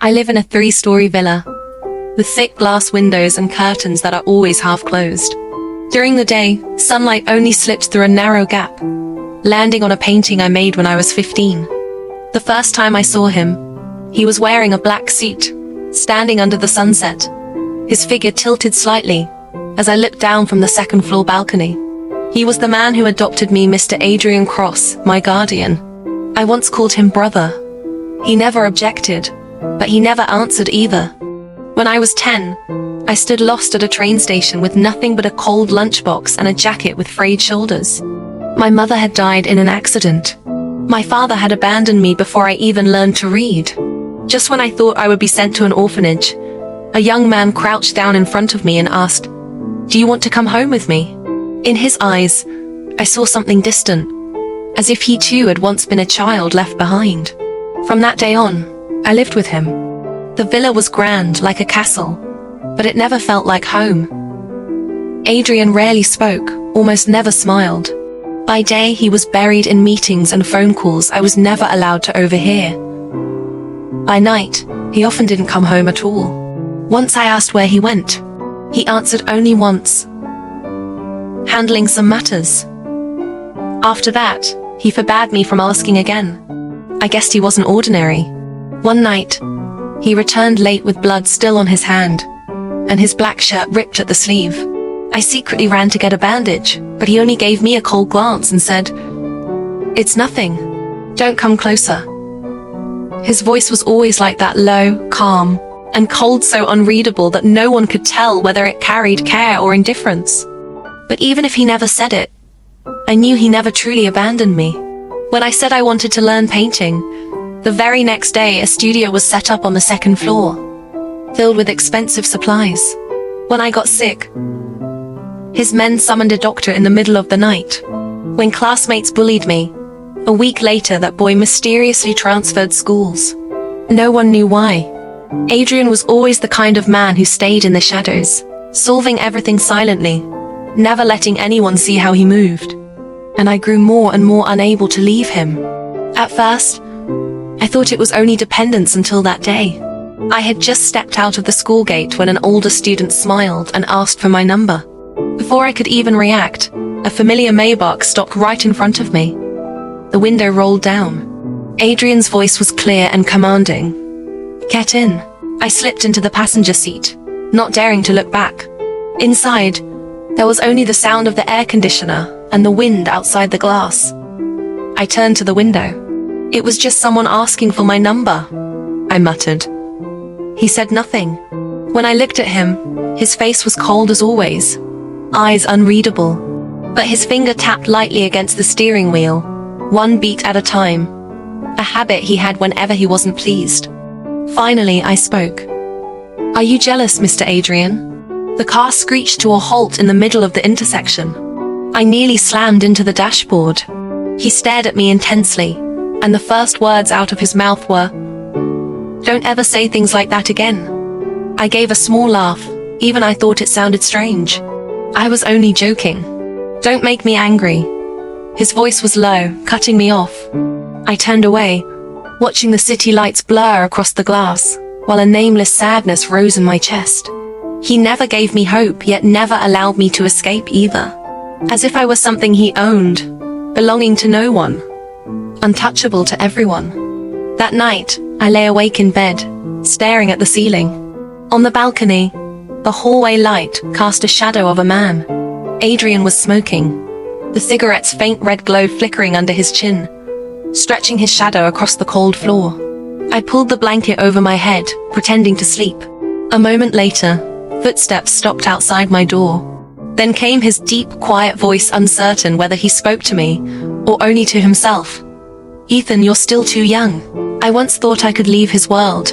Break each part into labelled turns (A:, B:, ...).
A: I live in a 3-story villa, with thick glass windows and curtains that are always half closed. During the day, sunlight only slips through a narrow gap, landing on a painting I made when I was 15. The first time I saw him, he was wearing a black suit, standing under the sunset, his figure tilted slightly as I looked down from the second-floor balcony. He was the man who adopted me, Mr. Adrian Cross, my guardian. I once called him brother. He never objected, but he never answered either. When I was 10, I stood lost at a train station with nothing but a cold lunchbox and a jacket with frayed shoulders. My mother had died in an accident. My father had abandoned me before I even learned to read. Just when I thought I would be sent to an orphanage, a young man crouched down in front of me and asked, "Do you want to come home with me?" In his eyes, I saw something distant, as if he too had once been a child left behind. From that day on, I lived with him. The villa was grand, like a castle, but it never felt like home. Adrian rarely spoke, almost never smiled. By day, he was buried in meetings and phone calls I was never allowed to overhear. By night, he often didn't come home at all. Once I asked where he went. He answered only once, handling some matters. After that, he forbade me from asking again. I guessed he wasn't ordinary. One night, he returned late with blood still on his hand, and his black shirt ripped at the sleeve. I secretly ran to get a bandage, but he only gave me a cold glance and said, "It's nothing. Don't come closer." His voice was always like that, low, calm, and cold, so unreadable that no one could tell whether it carried care or indifference. But even if he never said it, I knew he never truly abandoned me. When I said I wanted to learn painting, the very next day a studio was set up on the second floor, filled with expensive supplies. When I got sick, his men summoned a doctor in the middle of the night. When classmates bullied me, a week later that boy mysteriously transferred schools. No one knew why. Adrian was always the kind of man who stayed in the shadows, solving everything silently, never letting anyone see how he moved. And I grew more and more unable to leave him. At first, I thought it was only dependence until that day. I had just stepped out of the school gate when an older student smiled and asked for my number. Before I could even react, a familiar Maybach stopped right in front of me. The window rolled down. Adrian's voice was clear and commanding. "Get in." I slipped into the passenger seat, not daring to look back. Inside, there was only the sound of the air conditioner and the wind outside the glass. I turned to the window. "It was just someone asking for my number," I muttered. He said nothing. When I looked at him, his face was cold as always, eyes unreadable, but his finger tapped lightly against the steering wheel, one beat at a time, a habit he had whenever he wasn't pleased. Finally, I spoke. "Are you jealous, Mr. Adrian?" The car screeched to a halt in the middle of the intersection. I nearly slammed into the dashboard. He stared at me intensely, and the first words out of his mouth were, "Don't ever say things like that again." I gave a small laugh, even I thought it sounded strange. I was only joking. "Don't make me angry." His voice was low, cutting me off. I turned away, watching the city lights blur across the glass, while a nameless sadness rose in my chest. He never gave me hope, yet never allowed me to escape either. As if I was something he owned, belonging to no one, untouchable to everyone. That night, I lay awake in bed, staring at the ceiling. On the balcony, the hallway light cast a shadow of a man. Adrian was smoking, the cigarette's faint red glow flickering under his chin, stretching his shadow across the cold floor. I pulled the blanket over my head, pretending to sleep. A moment later, footsteps stopped outside my door. Then came his deep, quiet voice, uncertain whether he spoke to me or only to himself. "Ethan, you're still too young." I once thought I could leave his world,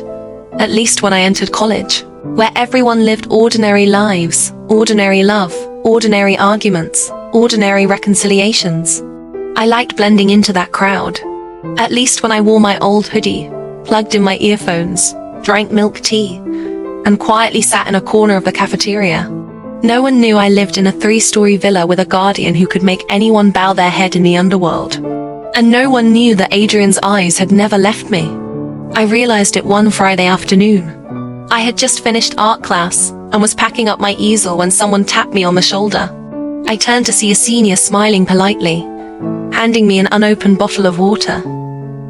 A: at least when I entered college, where everyone lived ordinary lives, ordinary love, ordinary arguments, ordinary reconciliations. I liked blending into that crowd, at least when I wore my old hoodie, plugged in my earphones, drank milk tea, and quietly sat in a corner of the cafeteria. No one knew I lived in a 3-story villa with a guardian who could make anyone bow their head in the underworld. And no one knew that Adrian's eyes had never left me. I realized it one Friday afternoon. I had just finished art class and was packing up my easel when someone tapped me on the shoulder. I turned to see a senior smiling politely, handing me an unopened bottle of water.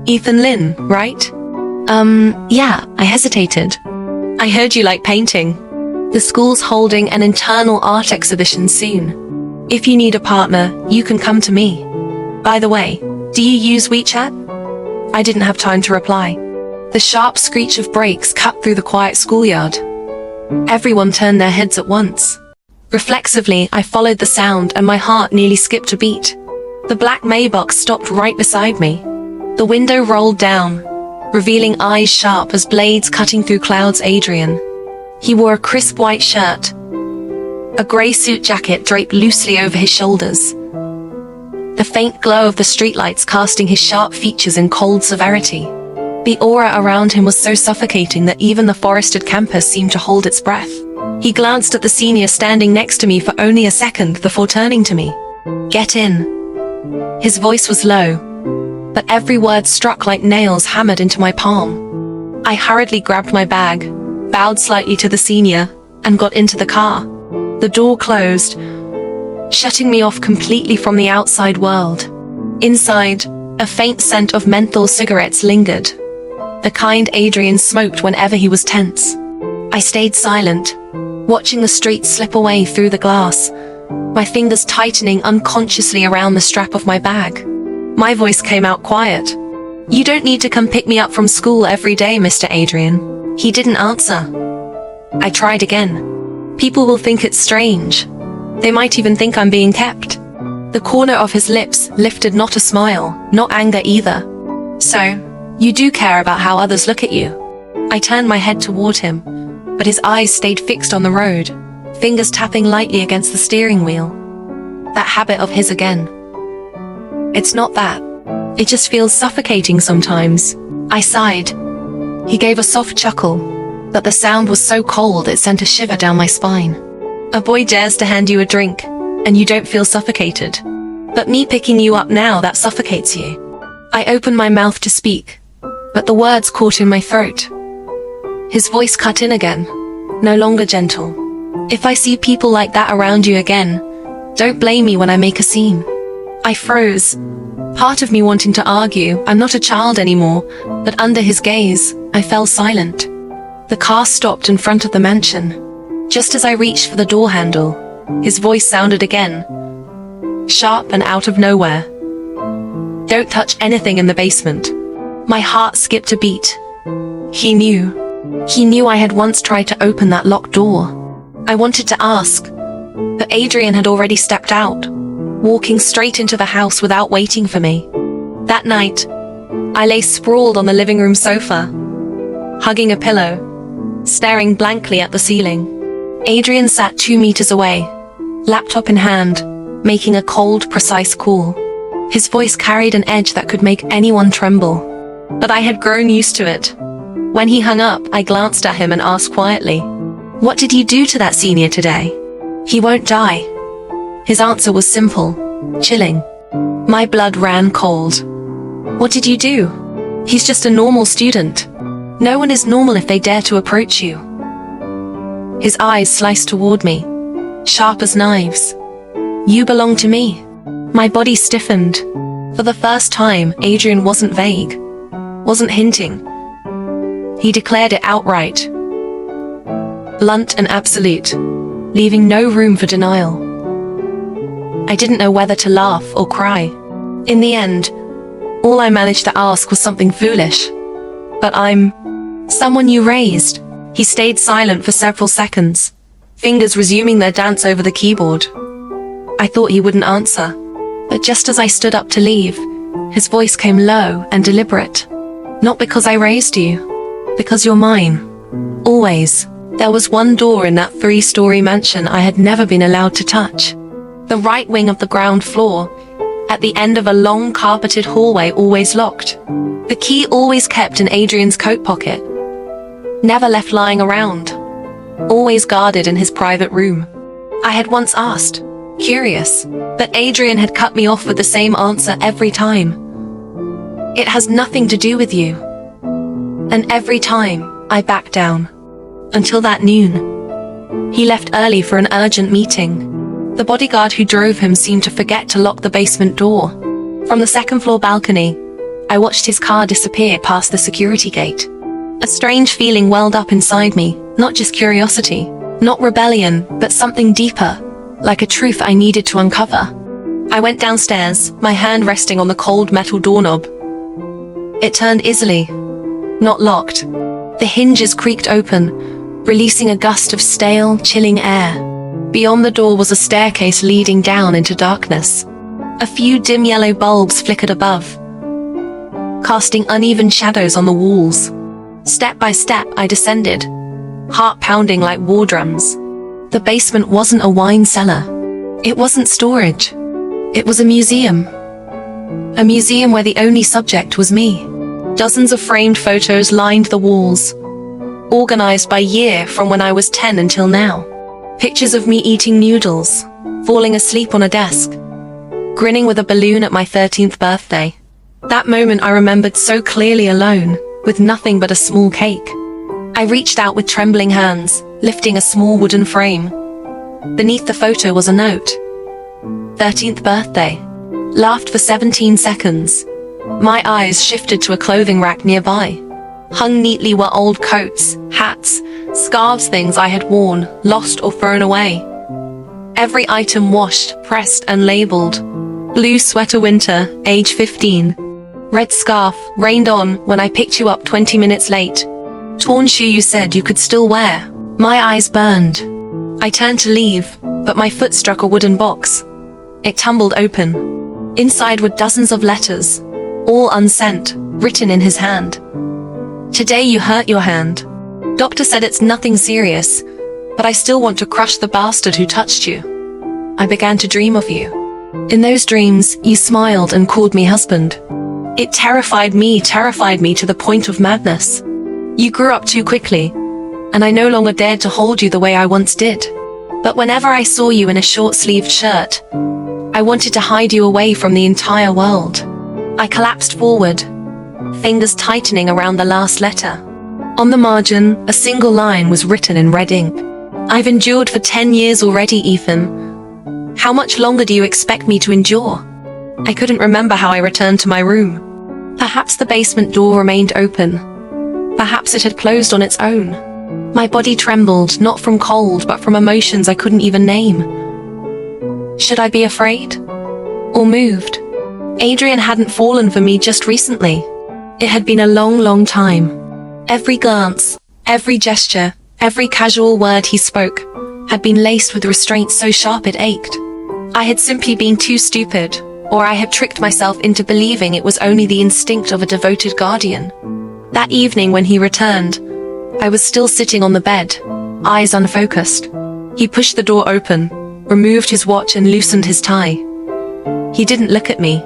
A: Ethan Lin, right? Yeah, I hesitated. I heard you like painting. The school's holding an internal art exhibition soon. If you need a partner, you can come to me. By the way, do you use WeChat? I didn't have time to reply. The sharp screech of brakes cut through the quiet schoolyard. Everyone turned their heads at once. Reflexively, I followed the sound and my heart nearly skipped a beat. The black Maybach stopped right beside me. The window rolled down, revealing eyes sharp as blades cutting through clouds. Adrian. He wore a crisp white shirt, a grey suit jacket draped loosely over his shoulders, the faint glow of the streetlights casting his sharp features in cold severity. The aura around him was so suffocating that even the forested campus seemed to hold its breath. He glanced at the senior standing next to me for only a second before turning to me. "Get in." His voice was low, but every word struck like nails hammered into my palm. I hurriedly grabbed my bag, bowed slightly to the senior, and got into the car. The door closed, shutting me off completely from the outside world. Inside, a faint scent of menthol cigarettes lingered, the kind Adrian smoked whenever he was tense. I stayed silent, watching the street slip away through the glass, my fingers tightening unconsciously around the strap of my bag. My voice came out quiet. "You don't need to come pick me up from school every day, Mr. Adrian." He didn't answer. I tried again. "People will think it's strange. They might even think I'm being kept." The corner of his lips lifted, not a smile, not anger either. "So, you do care about how others look at you?" I turned my head toward him, but his eyes stayed fixed on the road, fingers tapping lightly against the steering wheel. That habit of his again. "It's not that. It just feels suffocating sometimes." I sighed. He gave a soft chuckle, but the sound was so cold it sent a shiver down my spine. "A boy dares to hand you a drink, and you don't feel suffocated. But me picking you up now, that suffocates you." I opened my mouth to speak, but the words caught in my throat. His voice cut in again, no longer gentle. "If I see people like that around you again, don't blame me when I make a scene." I froze, part of me wanting to argue I'm not a child anymore, but under his gaze, I fell silent. The car stopped in front of the mansion. Just as I reached for the door handle, his voice sounded again, sharp and out of nowhere. "Don't touch anything in the basement." My heart skipped a beat. He knew. He knew I had once tried to open that locked door. I wanted to ask, but Adrian had already stepped out, walking straight into the house without waiting for me. That night, I lay sprawled on the living room sofa, hugging a pillow, staring blankly at the ceiling. Adrian sat 2 meters away, laptop in hand, making a cold, precise call. His voice carried an edge that could make anyone tremble, but I had grown used to it. When he hung up, I glanced at him and asked quietly, "What did you do to that senior today?" "He won't die." His answer was simple, chilling. My blood ran cold. "What did you do?" "He's just a normal student." "No one is normal if they dare to approach you." His eyes sliced toward me, sharp as knives. "You belong to me." My body stiffened. For the first time, Adrian wasn't vague, wasn't hinting. He declared it outright, blunt and absolute, leaving no room for denial. I didn't know whether to laugh or cry. In the end, all I managed to ask was something foolish. "But I'm someone you raised." He stayed silent for several seconds, fingers resuming their dance over the keyboard. I thought he wouldn't answer, but just as I stood up to leave, his voice came low and deliberate. "Not because I raised you, because you're mine. Always." There was one door in that 3-story mansion I had never been allowed to touch. The right wing of the ground floor, at the end of a long carpeted hallway, always locked. The key always kept in Adrian's coat pocket, never left lying around, always guarded in his private room. I had once asked, curious, but Adrian had cut me off with the same answer every time. "It has nothing to do with you." And every time, I backed down. Until that noon. He left early for an urgent meeting. The bodyguard who drove him seemed to forget to lock the basement door. From the second-floor balcony, I watched his car disappear past the security gate. A strange feeling welled up inside me, not just curiosity, not rebellion, but something deeper, like a truth I needed to uncover. I went downstairs, my hand resting on the cold metal doorknob. It turned easily, not locked. The hinges creaked open, releasing a gust of stale, chilling air. Beyond the door was a staircase leading down into darkness. A few dim yellow bulbs flickered above, casting uneven shadows on the walls. Step by step, I descended, heart pounding like war drums. The basement wasn't a wine cellar. It wasn't storage. It was a museum. A museum where the only subject was me. Dozens of framed photos lined the walls, organized by year from when I was 10 until now. Pictures of me eating noodles, falling asleep on a desk, grinning with a balloon at my 13th birthday. That moment I remembered so clearly alone, with nothing but a small cake. I reached out with trembling hands, lifting a small wooden frame. Beneath the photo was a note. 13th birthday. Laughed for 17 seconds. My eyes shifted to a clothing rack nearby. Hung neatly were old coats, hats, scarves, things I had worn, lost or thrown away. Every item washed, pressed and labeled. Blue sweater winter, age 15. Red scarf, rained on when I picked you up 20 minutes late. Torn shoe you said you could still wear. My eyes burned. I turned to leave, but my foot struck a wooden box. It tumbled open. Inside were dozens of letters, all unsent, written in his hand. Today you hurt your hand. Doctor said it's nothing serious, but I still want to crush the bastard who touched you. I began to dream of you. In those dreams, you smiled and called me husband. It terrified me to the point of madness. You grew up too quickly, and I no longer dared to hold you the way I once did. But whenever I saw you in a short-sleeved shirt, I wanted to hide you away from the entire world. I collapsed forward, fingers tightening around the last letter. On the margin, a single line was written in red ink. I've endured for 10 years already, Ethan. How much longer do you expect me to endure? I couldn't remember how I returned to my room. Perhaps the basement door remained open. Perhaps it had closed on its own. My body trembled, not from cold, but from emotions I couldn't even name. Should I be afraid? Or moved? Adrian hadn't fallen for me just recently. It had been a long time. Every glance, every gesture, every casual word he spoke had been laced with restraint so sharp it ached. I had simply been too stupid, or I had tricked myself into believing it was only the instinct of a devoted guardian. That evening when he returned, I was still sitting on the bed, eyes unfocused. He pushed the door open, removed his watch and loosened his tie. He didn't look at me,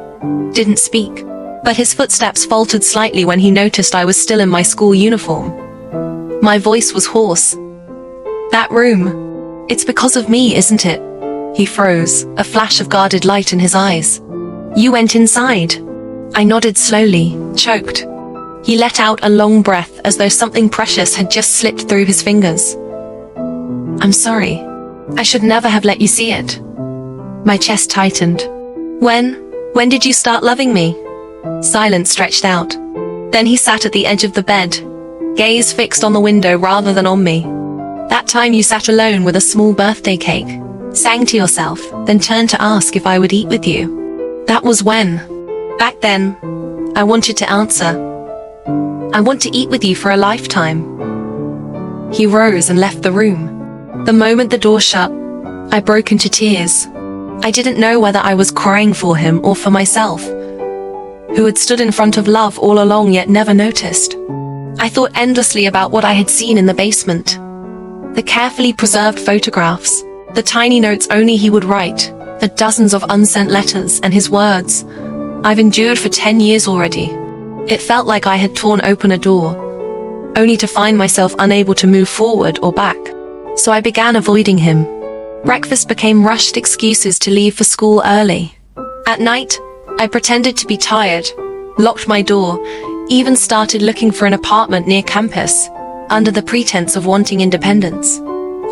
A: didn't speak, but his footsteps faltered slightly when he noticed I was still in my school uniform. My voice was hoarse. That room. It's because of me, isn't it? He froze, a flash of guarded light in his eyes. You went inside. I nodded slowly, choked. He let out a long breath as though something precious had just slipped through his fingers. I'm sorry. I should never have let you see it. My chest tightened. When did you start loving me? Silence stretched out. Then he sat at the edge of the bed, gaze fixed on the window rather than on me. That time you sat alone with a small birthday cake, sang to yourself, then turned to ask if I would eat with you. That was when. Back then, I wanted to answer. I want to eat with you for a lifetime. He rose and left the room. The moment the door shut, I broke into tears. I didn't know whether I was crying for him or for myself, who had stood in front of love all along yet never noticed. I thought endlessly about what I had seen in the basement. The carefully preserved photographs, the tiny notes only he would write, the dozens of unsent letters and his words. I've endured for 10 years already. It felt like I had torn open a door, only to find myself unable to move forward or back. So I began avoiding him. Breakfast became rushed excuses to leave for school early. At night, I pretended to be tired, locked my door, even started looking for an apartment near campus, under the pretense of wanting independence.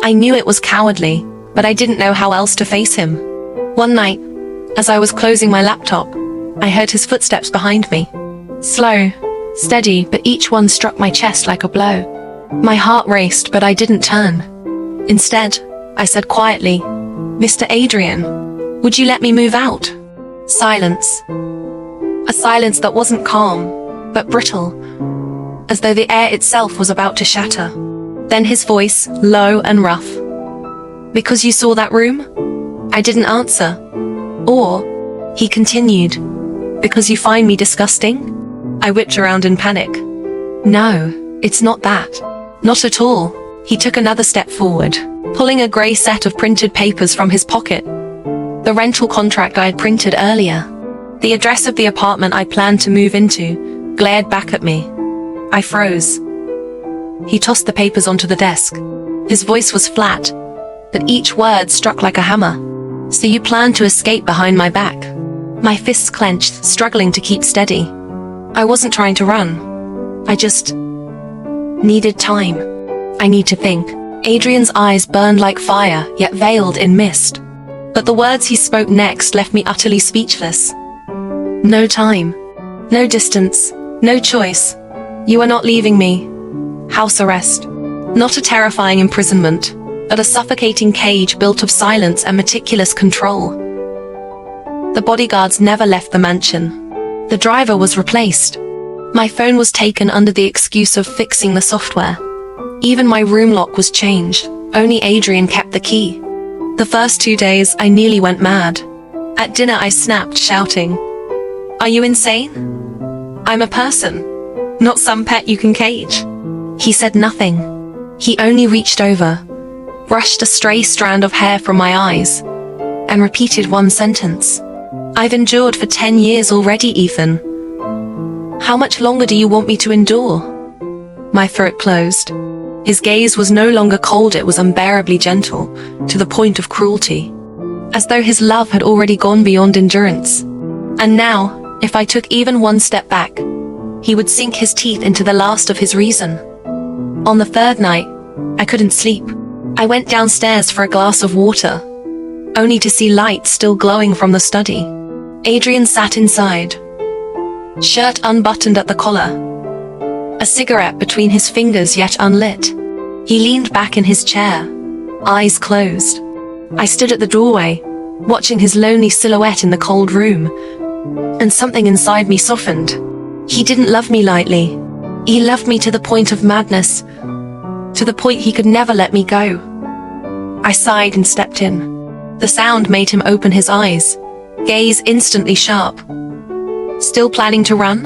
A: I knew it was cowardly, but I didn't know how else to face him. One night, as I was closing my laptop, I heard his footsteps behind me. Slow, steady, but each one struck my chest like a blow. My heart raced, but I didn't turn. Instead, I said quietly, "Mr. Adrian, would you let me move out?" Silence. A silence that wasn't calm, but brittle, as though the air itself was about to shatter. Then his voice, low and rough. "Because you saw that room?" I didn't answer. Or, he continued, "Because you find me disgusting?" I whipped around in panic. "No, it's not that. Not at all." He took another step forward, pulling a grey set of printed papers from his pocket. The rental contract I had printed earlier. The address of the apartment I planned to move into glared back at me. I froze. He tossed the papers onto the desk. His voice was flat, but each word struck like a hammer. "So you plan to escape behind my back?" My fists clenched, struggling to keep steady. I wasn't trying to run. I just needed time. I need to think. Adrian's eyes burned like fire, yet veiled in mist. But the words he spoke next left me utterly speechless. "No time. No distance. No choice. You are not leaving me. House arrest. Not a terrifying imprisonment, but a suffocating cage built of silence and meticulous control." The bodyguards never left the mansion. The driver was replaced. My phone was taken under the excuse of fixing the software. Even my room lock was changed. Only Adrian kept the key. The first 2 days, I nearly went mad. At dinner, I snapped, shouting, "Are you insane? I'm a person, not some pet you can cage." He said nothing. He only reached over, brushed a stray strand of hair from my eyes, and repeated one sentence. "I've endured for 10 years already, Ethan. How much longer do you want me to endure?" My throat closed. His gaze was no longer cold, it was unbearably gentle, to the point of cruelty, as though his love had already gone beyond endurance. And now, if I took even one step back, he would sink his teeth into the last of his reason. On the third night, I couldn't sleep. I went downstairs for a glass of water, only to see light still glowing from the study. Adrian sat inside, shirt unbuttoned at the collar, a cigarette between his fingers yet unlit. He leaned back in his chair, eyes closed. I stood at the doorway, watching his lonely silhouette in the cold room, and something inside me softened. He didn't love me lightly. He loved me to the point of madness, to the point he could never let me go. I sighed and stepped in. The sound made him open his eyes, gaze instantly sharp. "Still planning to run?"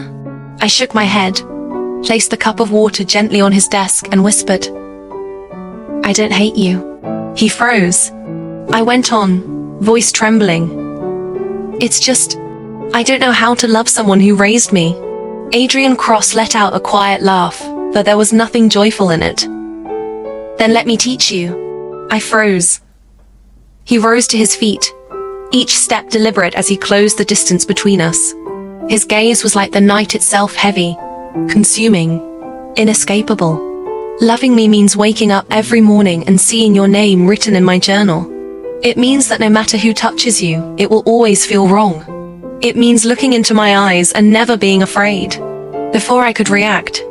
A: I shook my head, placed the cup of water gently on his desk, and whispered, "I don't hate you." He froze. I went on, voice trembling. "It's just, I don't know how to love someone who raised me." Adrian Cross let out a quiet laugh, but there was nothing joyful in it. "Then let me teach you." I froze. He rose to his feet, each step deliberate as he closed the distance between us. His gaze was like the night itself, heavy, consuming, inescapable. Loving me means waking up every morning and seeing your name written in my journal. It means that no matter who touches you, it will always feel wrong. It means looking into my eyes and never being afraid. Before I could react,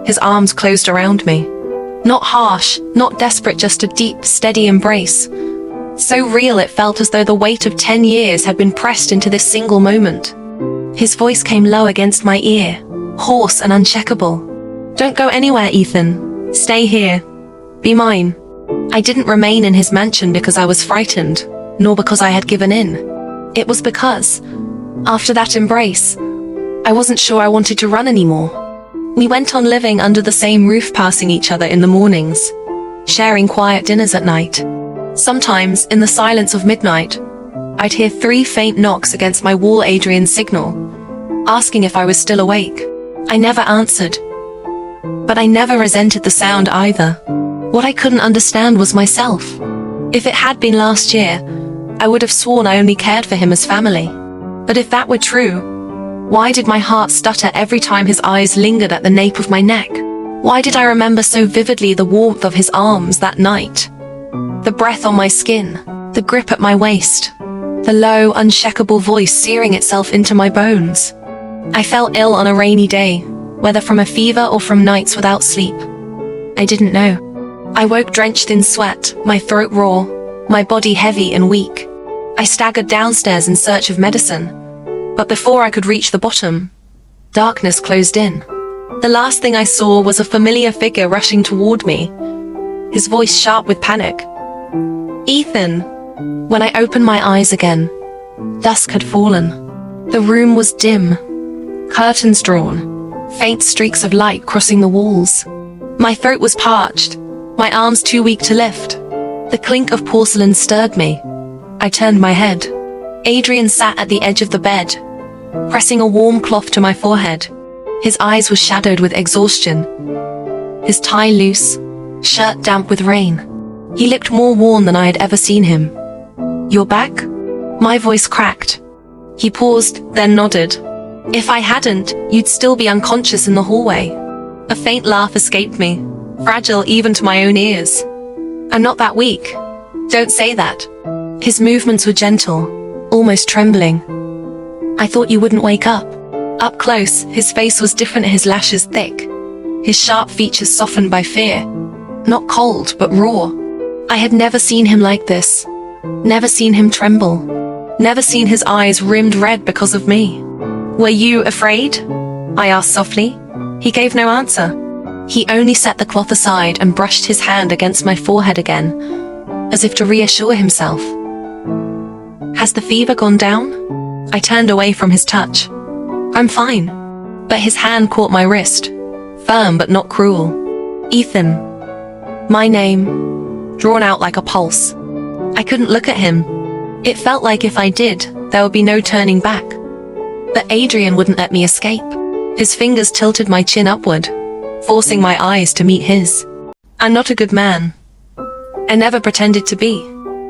A: his arms closed around me. Not harsh, not desperate, just a deep, steady embrace. So real it felt as though the weight of 10 years had been pressed into this single moment. His voice came low against my ear, hoarse and uncheckable. "Don't go anywhere, Ethan. Stay here. Be mine." I didn't remain in his mansion because I was frightened, nor because I had given in. It was because, after that embrace, I wasn't sure I wanted to run anymore. We went on living under the same roof, passing each other in the mornings, sharing quiet dinners at night. Sometimes, in the silence of midnight, I'd hear 3 faint knocks against my wall, Adrian's signal, asking if I was still awake. I never answered, but I never resented the sound either. What I couldn't understand was myself. If it had been last year, I would have sworn I only cared for him as family. But if that were true, Why did my heart stutter every time his eyes lingered at the nape of my neck? Why did I remember so vividly the warmth of his arms that night? The breath on my skin, the grip at my waist, the low, unshakable voice searing itself into my bones. I felt ill on a rainy day, whether from a fever or from nights without sleep. I didn't know. I woke drenched in sweat, my throat raw, my body heavy and weak. I staggered downstairs in search of medicine. But before I could reach the bottom, darkness closed in. The last thing I saw was a familiar figure rushing toward me, his voice sharp with panic. Ethan! When I opened my eyes again, dusk had fallen. The room was dim, curtains drawn, faint streaks of light crossing the walls. My throat was parched, my arms too weak to lift. The clink of porcelain stirred me. I turned my head. Adrian sat at the edge of the bed, pressing a warm cloth to my forehead. His eyes were shadowed with exhaustion, his tie loose, shirt damp with rain. He looked more worn than I had ever seen him. "You're back?" My voice cracked. He paused, then nodded. "If I hadn't, you'd still be unconscious in the hallway." A faint laugh escaped me, fragile even to my own ears. "I'm not that weak. Don't say that." His movements were gentle, almost trembling. "I thought you wouldn't wake up." Up close, his face was different, his lashes thick, his sharp features softened by fear. Not cold, but raw. I had never seen him like this. Never seen him tremble. Never seen his eyes rimmed red because of me. "Were you afraid?" I asked softly. He gave no answer. He only set the cloth aside and brushed his hand against my forehead again, as if to reassure himself. "Has the fever gone down?" I turned away from his touch. "I'm fine." But his hand caught my wrist, firm but not cruel. "Ethan." My name, drawn out like a pulse. I couldn't look at him. It felt like if I did, there would be no turning back. But Adrian wouldn't let me escape. His fingers tilted my chin upward, forcing my eyes to meet his. "I'm not a good man. I never pretended to be.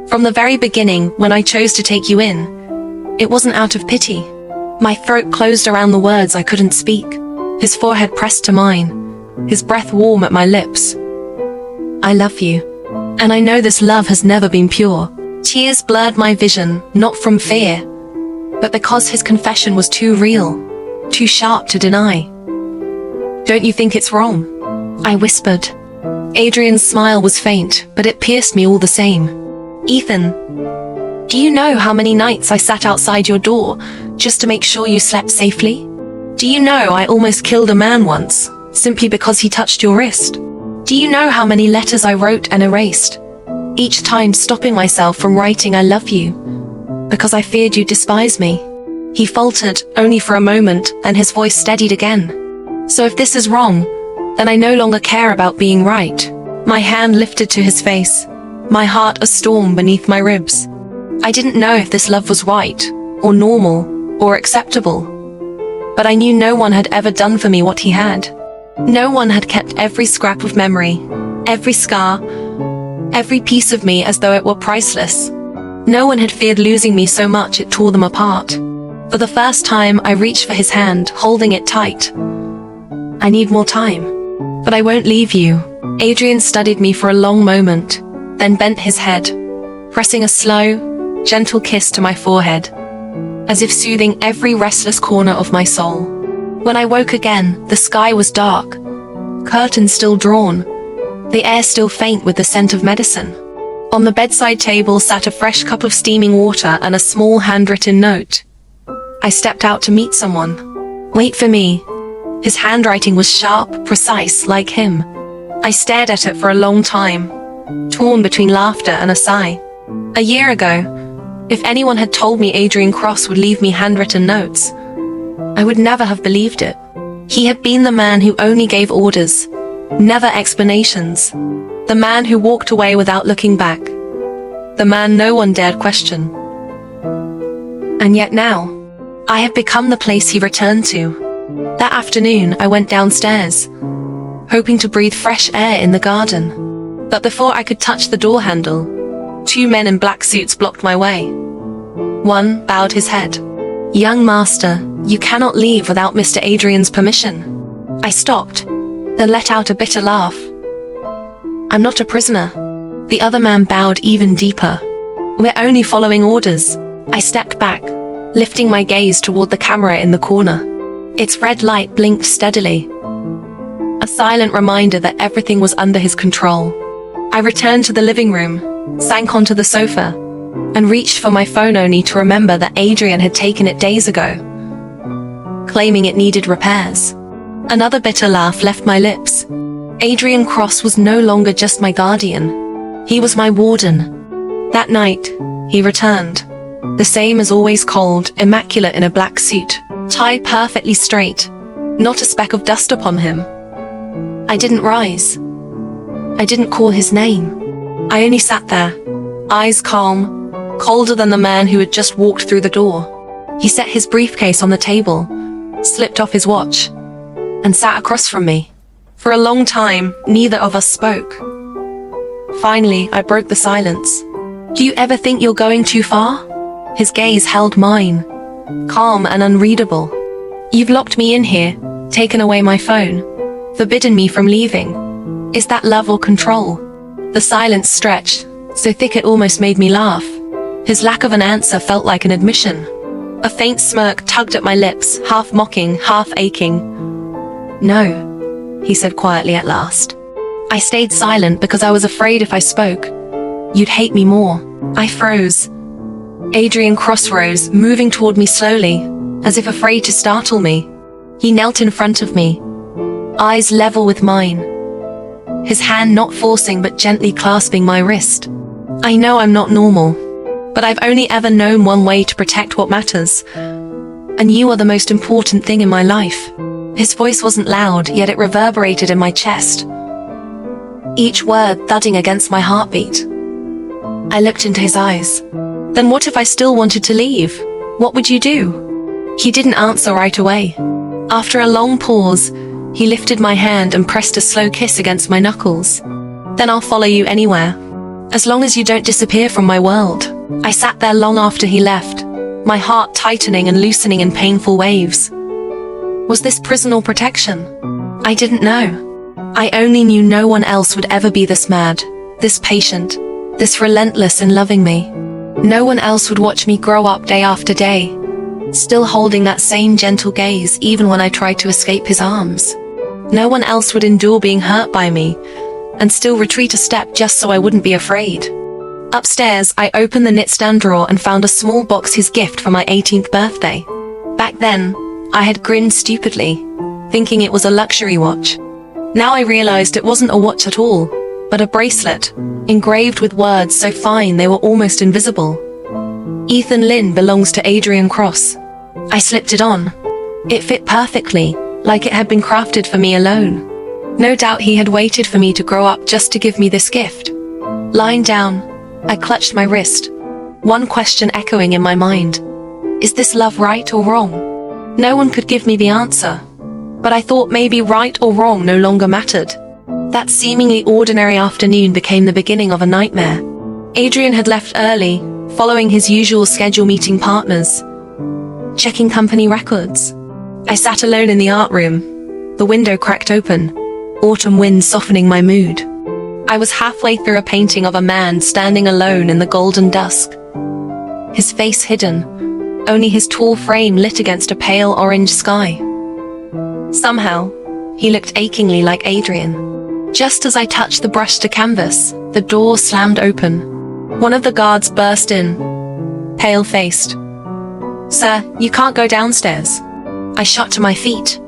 A: From the very beginning, when I chose to take you in, it wasn't out of pity." My throat closed around the words I couldn't speak. His forehead pressed to mine, his breath warm at my lips. "I love you. And I know this love has never been pure." Tears blurred my vision, not from fear, but because his confession was too real, too sharp to deny. "Don't you think it's wrong?" I whispered. Adrian's smile was faint, but it pierced me all the same. "Ethan, do you know how many nights I sat outside your door just to make sure you slept safely? Do you know I almost killed a man once, simply because he touched your wrist? Do you know how many letters I wrote and erased, each time stopping myself from writing I love you, because I feared you'd despise me?" He faltered, only for a moment, and his voice steadied again. "So if this is wrong, then I no longer care about being right." My hand lifted to his face, my heart a storm beneath my ribs. I didn't know if this love was right, or normal, or acceptable. But I knew no one had ever done for me what he had. No one had kept every scrap of memory, every scar, every piece of me as though it were priceless. No one had feared losing me so much it tore them apart. For the first time, I reached for his hand, holding it tight. "I need more time. But I won't leave you." Adrian studied me for a long moment, then bent his head, pressing a slow, gentle kiss to my forehead, as if soothing every restless corner of my soul. When I woke again, the sky was dark, curtains still drawn, the air still faint with the scent of medicine. On the bedside table sat a fresh cup of steaming water and a small handwritten note. I stepped out to meet someone. "Wait for me." His handwriting was sharp, precise, like him. I stared at it for a long time, torn between laughter and a sigh. A year ago, if anyone had told me Adrian Cross would leave me handwritten notes, I would never have believed it. He had been the man who only gave orders, never explanations. The man who walked away without looking back. The man no one dared question. And yet now, I have become the place he returned to. That afternoon, I went downstairs, hoping to breathe fresh air in the garden. But before I could touch the door handle, 2 men in black suits blocked my way. One bowed his head. "Young master, "You cannot leave without Mr. Adrian's permission." I stopped, then let out a bitter laugh. "I'm not a prisoner." The other man bowed even deeper. "We're only following orders." I stepped back, lifting my gaze toward the camera in the corner. Its red light blinked steadily, a silent reminder that everything was under his control. I returned to the living room, sank onto the sofa, and reached for my phone only to remember that Adrian had taken it days ago, claiming it needed repairs. Another bitter laugh left my lips. Adrian Cross was no longer just my guardian. He was my warden. That night, he returned, the same as always, cold, immaculate in a black suit, tied perfectly straight, not a speck of dust upon him. I didn't rise. I didn't call his name. I only sat there, eyes calm, colder than the man who had just walked through the door. He set his briefcase on the table, slipped off his watch, and sat across from me. For a long time, neither of us spoke. Finally, I broke the silence. "Do you ever think you're going too far?" His gaze held mine, calm and unreadable. "You've locked me in here, taken away my phone, forbidden me from leaving. Is that love or control?" The silence stretched, so thick it almost made me laugh. His lack of an answer felt like an admission. A faint smirk tugged at my lips, half mocking, half aching. "No," he said quietly at last. I stayed silent because I was afraid if I spoke, you'd hate me more. I froze. Adrian Cross rose, moving toward me slowly, as if afraid to startle me. He knelt in front of me, eyes level with mine, his hand not forcing but gently clasping my wrist. "I know I'm not normal, but I've only ever known one way to protect what matters, and you are the most important thing in my life." His voice wasn't loud, yet it reverberated in my chest, each word thudding against my heartbeat. I looked into his eyes. "Then what if I still wanted to leave? What would you do?" He didn't answer right away. After a long pause, he lifted my hand and pressed a slow kiss against my knuckles. "Then I'll follow you anywhere, as long as you don't disappear from my world." I sat there long after he left, my heart tightening and loosening in painful waves. Was this prison or protection? I didn't know. I only knew no one else would ever be this mad, this patient, this relentless in loving me. No one else would watch me grow up day after day, still holding that same gentle gaze even when I tried to escape his arms. No one else would endure being hurt by me, and still retreat a step just so I wouldn't be afraid. Upstairs, I opened the nightstand drawer and found a small box, his gift for my 18th birthday. Back then, I had grinned stupidly, thinking it was a luxury watch. Now I realized it wasn't a watch at all, but a bracelet, engraved with words so fine they were almost invisible. "Ethan Lin belongs to Adrian Cross." I slipped it on. It fit perfectly, like it had been crafted for me alone. No doubt he had waited for me to grow up just to give me this gift. Lying down, I clutched my wrist, one question echoing in my mind. Is this love right or wrong? No one could give me the answer, but I thought maybe right or wrong no longer mattered. That seemingly ordinary afternoon became the beginning of a nightmare. Adrian had left early, following his usual schedule, meeting partners, checking company records. I sat alone in the art room, the window cracked open, autumn wind softening my mood. I was halfway through a painting of a man standing alone in the golden dusk, his face hidden, only his tall frame lit against a pale orange sky. Somehow, he looked achingly like Adrian. Just as I touched the brush to canvas, the door slammed open. One of the guards burst in, pale-faced. "Sir, you can't go downstairs." I shot to my feet.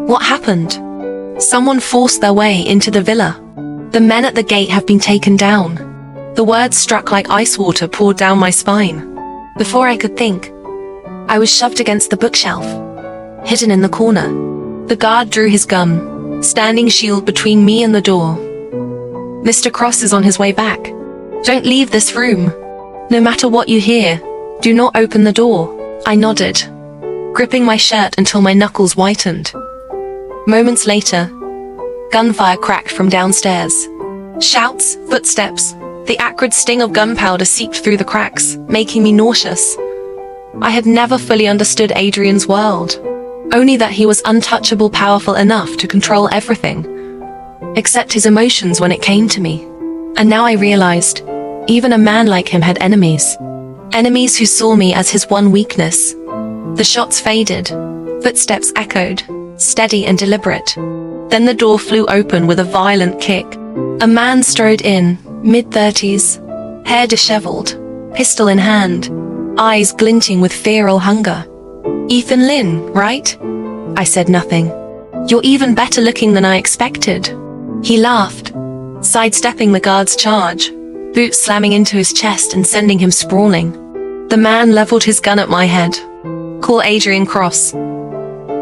A: What happened? Someone forced their way into the villa. "The men at the gate have been taken down." The words struck like ice water poured down my spine. Before I could think, I was shoved against the bookshelf, hidden in the corner. The guard drew his gun, standing shield between me and the door. "Mr. Cross is on his way back. Don't leave this room. No matter what you hear, do not open the door." I nodded, gripping my shirt until my knuckles whitened. Moments later, gunfire cracked from downstairs. Shouts, footsteps, the acrid sting of gunpowder seeped through the cracks, making me nauseous. I had never fully understood Adrian's world, only that he was untouchable, powerful enough to control everything, except his emotions when it came to me. And now I realized, even a man like him had enemies. Enemies who saw me as his one weakness. The shots faded. Footsteps echoed, steady and deliberate. Then the door flew open with a violent kick. A man strode in, mid-30s, hair disheveled, pistol in hand, eyes glinting with fear or hunger. "Ethan Lin, right?" I said nothing. "You're even better looking than I expected." He laughed, sidestepping the guard's charge, boots slamming into his chest and sending him sprawling. The man leveled his gun at my head. "Call Adrian Cross.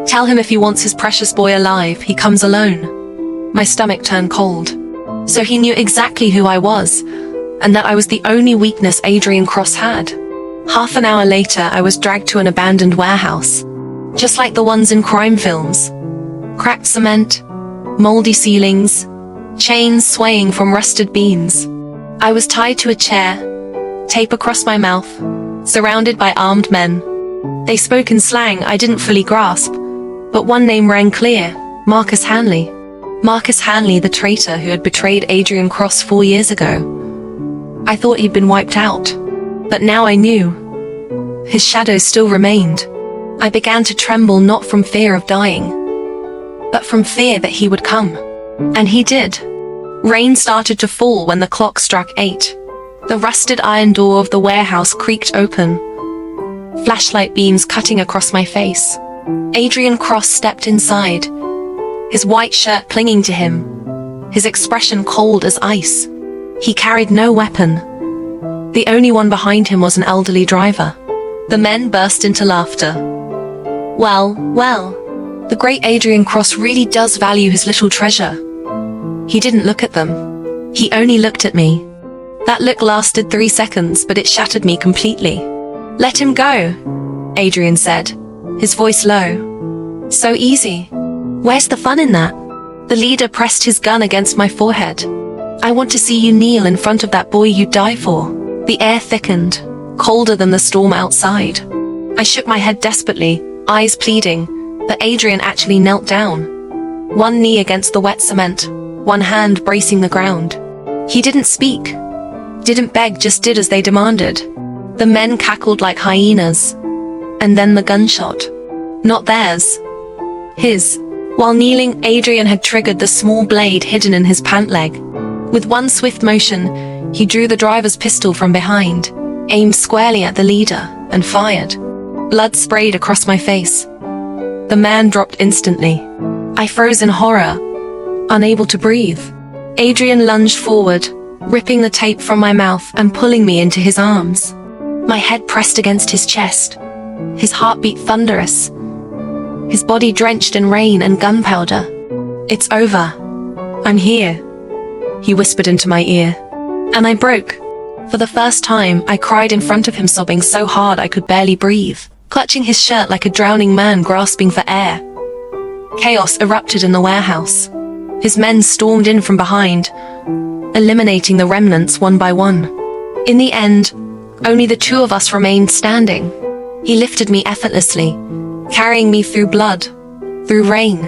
A: Tell him if he wants his precious boy alive, he comes alone." My stomach turned cold. So he knew exactly who I was, and that I was the only weakness Adrian Cross had. Half an hour later, I was dragged to an abandoned warehouse, just like the ones in crime films. Cracked cement, moldy ceilings, chains swaying from rusted beams. I was tied to a chair, tape across my mouth, surrounded by armed men. They spoke in slang I didn't fully grasp, but one name rang clear: Marcus Hanley. Marcus Hanley, the traitor who had betrayed Adrian Cross 4 years ago. I thought he'd been wiped out, but now I knew. His shadow still remained. I began to tremble, not from fear of dying, but from fear that he would come. And he did. Rain started to fall when the clock struck 8. The rusted iron door of the warehouse creaked open, flashlight beams cutting across my face. Adrian Cross stepped inside, his white shirt clinging to him, his expression cold as ice. He carried no weapon. The only one behind him was an elderly driver. The men burst into laughter. Well, the great Adrian Cross really does value his little treasure. He didn't look at them. He only looked at me. That look lasted 3 seconds, but it shattered me completely. "Let him go," Adrian said, his voice low. "So easy. Where's the fun in that?" The leader pressed his gun against my forehead. "I want to see you kneel in front of that boy you'd die for." The air thickened, colder than the storm outside. I shook my head desperately, eyes pleading, but Adrian actually knelt down. One knee against the wet cement, one hand bracing the ground. He didn't speak, didn't beg, just did as they demanded. The men cackled like hyenas. And then the gunshot. Not theirs. His. While kneeling, Adrian had triggered the small blade hidden in his pant leg. With one swift motion, he drew the driver's pistol from behind, aimed squarely at the leader, and fired. Blood sprayed across my face. The man dropped instantly. I froze in horror, unable to breathe. Adrian lunged forward, ripping the tape from my mouth and pulling me into his arms. My head pressed against his chest, his heartbeat thunderous, his body drenched in rain and gunpowder. "It's over. I'm here," he whispered into my ear. And I broke. For the first time, I cried in front of him, sobbing so hard I could barely breathe, clutching his shirt like a drowning man grasping for air. Chaos erupted in the warehouse. His men stormed in from behind, eliminating the remnants one by one. In the end, only the two of us remained standing. He lifted me effortlessly, carrying me through blood, through rain,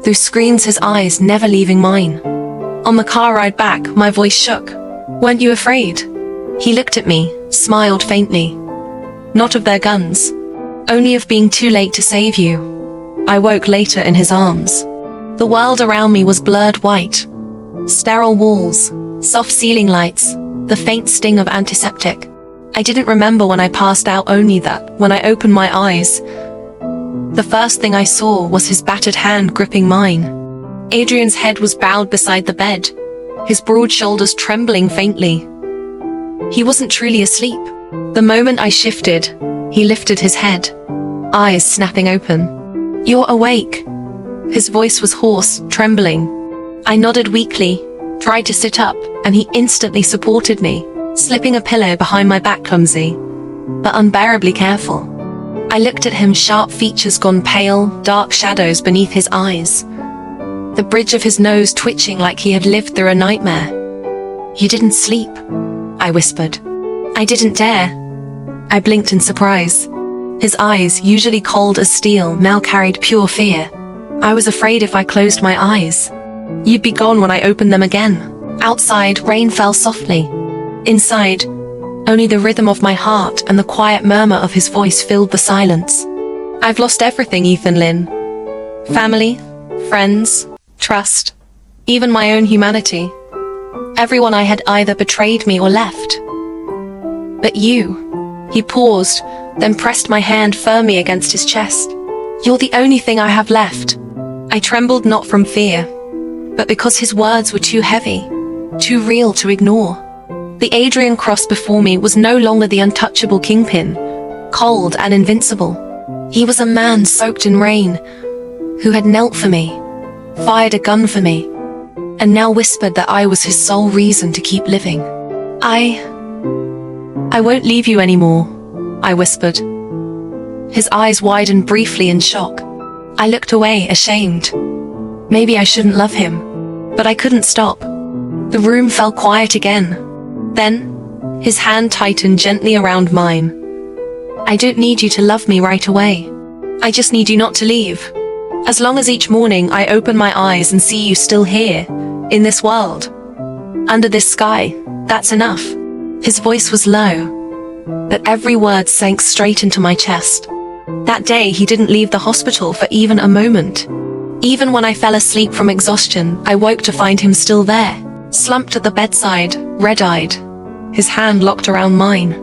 A: through screams, his eyes never leaving mine. On the car ride back, my voice shook. "Weren't you afraid?" He looked at me, smiled faintly. "Not of their guns, only of being too late to save you." I woke later in his arms. The world around me was blurred white. Sterile walls, soft ceiling lights, the faint sting of antiseptic. I didn't remember when I passed out, only that, when I opened my eyes, the first thing I saw was his battered hand gripping mine. Adrian's head was bowed beside the bed, his broad shoulders trembling faintly. He wasn't truly asleep. The moment I shifted, he lifted his head, eyes snapping open. "You're awake." His voice was hoarse, trembling. I nodded weakly, tried to sit up, and he instantly supported me, slipping a pillow behind my back, clumsy, but unbearably careful. I looked at him, sharp features gone pale, dark shadows beneath his eyes, the bridge of his nose twitching like he had lived through a nightmare. "You didn't sleep," I whispered. "I didn't dare." I blinked in surprise. His eyes, usually cold as steel, now carried pure fear. I was afraid if I closed my eyes, you'd be gone when I opened them again. Outside, rain fell softly. Inside, only the rhythm of my heart and the quiet murmur of his voice filled the silence. I've lost everything, Ethan Lin. Family, friends, trust, even my own humanity. Everyone I had either betrayed me or left. But you, he paused, then pressed my hand firmly against his chest. You're the only thing I have left. I trembled not from fear, but because his words were too heavy, too real to ignore. The Adrian Cross before me was no longer the untouchable kingpin, cold and invincible. He was a man soaked in rain, who had knelt for me, fired a gun for me, and now whispered that I was his sole reason to keep living. I won't leave you anymore, I whispered. His eyes widened briefly in shock. I looked away, ashamed. Maybe I shouldn't love him, but I couldn't stop. The room fell quiet again. Then, his hand tightened gently around mine. I don't need you to love me right away. I just need you not to leave. As long as each morning I open my eyes and see you still here, in this world, under this sky, that's enough. His voice was low, but every word sank straight into my chest. That day he didn't leave the hospital for even a moment. Even when I fell asleep from exhaustion, I woke to find him still there, slumped at the bedside, red-eyed, his hand locked around mine.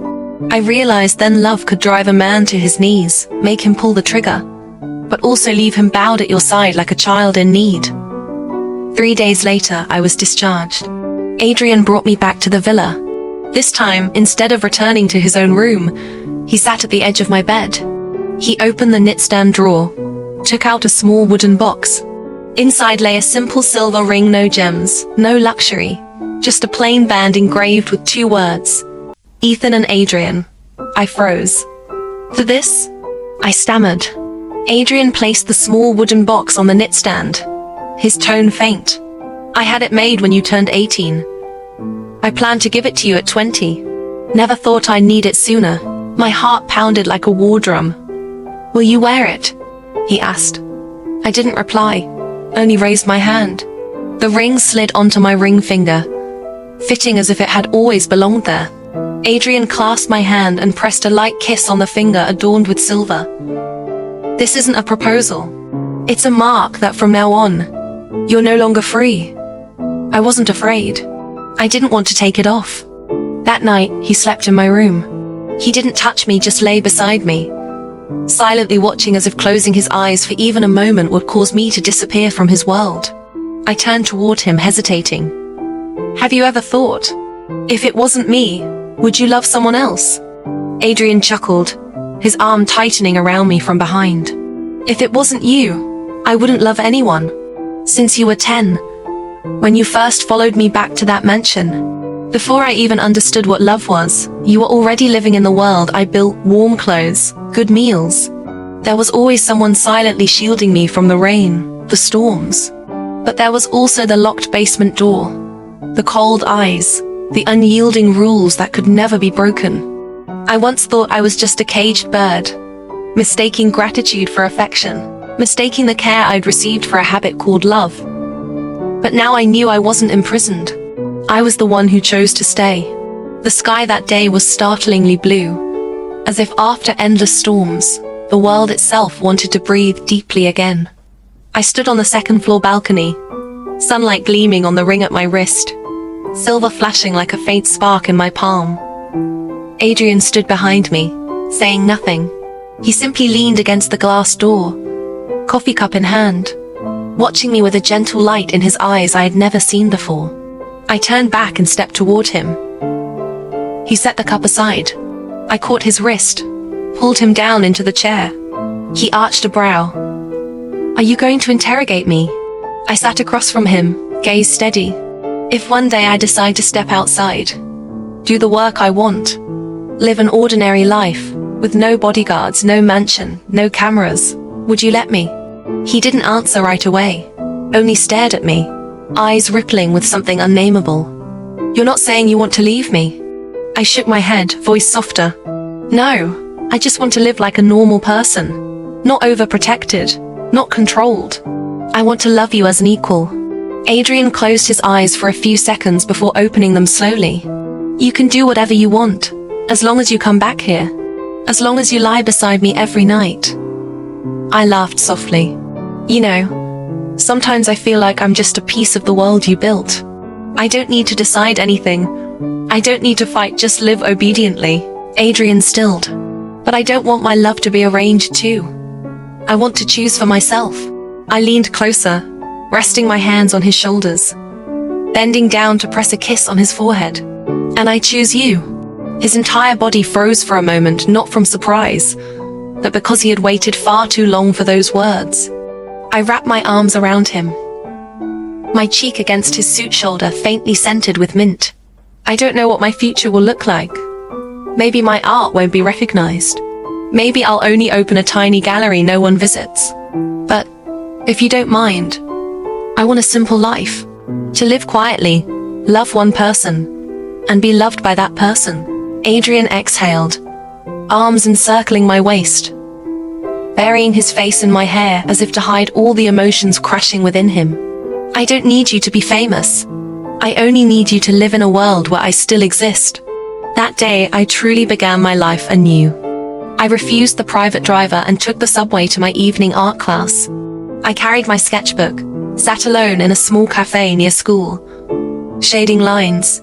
A: I realized then love could drive a man to his knees, make him pull the trigger, but also leave him bowed at your side like a child in need. 3 days later, I was discharged. Adrian brought me back to the villa. This time, instead of returning to his own room, he sat at the edge of my bed. He opened the knitstand drawer, took out a small wooden box. Inside lay a simple silver ring, no gems, no luxury, just a plain band engraved with 2 words, Ethan and Adrian. I froze. For this? I stammered. Adrian placed the small wooden box on the knitstand, his tone faint. I had it made when you turned 18. I planned to give it to you at 20. Never thought I'd need it sooner. My heart pounded like a war drum. Will you wear it? He asked. I didn't reply, only raised my hand. The ring slid onto my ring finger, fitting as if it had always belonged there. Adrian clasped my hand and pressed a light kiss on the finger adorned with silver. This isn't a proposal. It's a mark that from now on, you're no longer free. I wasn't afraid. I didn't want to take it off. That night, he slept in my room. He didn't touch me, just lay beside me, silently watching as if closing his eyes for even a moment would cause me to disappear from his world. I turned toward him, hesitating. Have you ever thought, if it wasn't me, would you love someone else? Adrian chuckled, his arm tightening around me from behind. If it wasn't you, I wouldn't love anyone. Since you were 10, when you first followed me back to that mansion. Before I even understood what love was, you were already living in the world I built, warm clothes, good meals. There was always someone silently shielding me from the rain, the storms. But there was also the locked basement door, the cold eyes, the unyielding rules that could never be broken. I once thought I was just a caged bird, mistaking gratitude for affection, mistaking the care I'd received for a habit called love. But now I knew I wasn't imprisoned. I was the one who chose to stay. The sky that day was startlingly blue, as if after endless storms, the world itself wanted to breathe deeply again. I stood on the second-floor balcony, sunlight gleaming on the ring at my wrist, silver flashing like a faint spark in my palm. Adrian stood behind me, saying nothing. He simply leaned against the glass door, coffee cup in hand, watching me with a gentle light in his eyes I had never seen before. I turned back and stepped toward him. He set the cup aside. I caught his wrist, pulled him down into the chair. He arched a brow. Are you going to interrogate me? I sat across from him, gaze steady. If one day I decide to step outside, do the work I want, live an ordinary life, with no bodyguards, no mansion, no cameras, would you let me? He didn't answer right away, only stared at me, eyes rippling with something unnameable. You're not saying you want to leave me? I shook my head, voice softer. No, I just want to live like a normal person. Not overprotected. Not controlled. I want to love you as an equal. Adrian closed his eyes for a few seconds before opening them slowly. You can do whatever you want, as long as you come back here. As long as you lie beside me every night. I laughed softly. You know, sometimes I feel like I'm just a piece of the world you built. I don't need to decide anything. I don't need to fight, just live obediently. Adrian stilled. But I don't want my love to be arranged too. I want to choose for myself. I leaned closer, resting my hands on his shoulders, bending down to press a kiss on his forehead. And I choose you. His entire body froze for a moment, not from surprise, but because he had waited far too long for those words. I wrapped my arms around him, my cheek against his suit shoulder faintly scented with mint. I don't know what my future will look like. Maybe my art won't be recognized. Maybe I'll only open a tiny gallery no one visits. But if you don't mind, I want a simple life. To live quietly, love one person, and be loved by that person. Adrian exhaled, arms encircling my waist, burying his face in my hair as if to hide all the emotions crashing within him. I don't need you to be famous. I only need you to live in a world where I still exist. That day, I truly began my life anew. I refused the private driver and took the subway to my evening art class. I carried my sketchbook, sat alone in a small cafe near school, shading lines,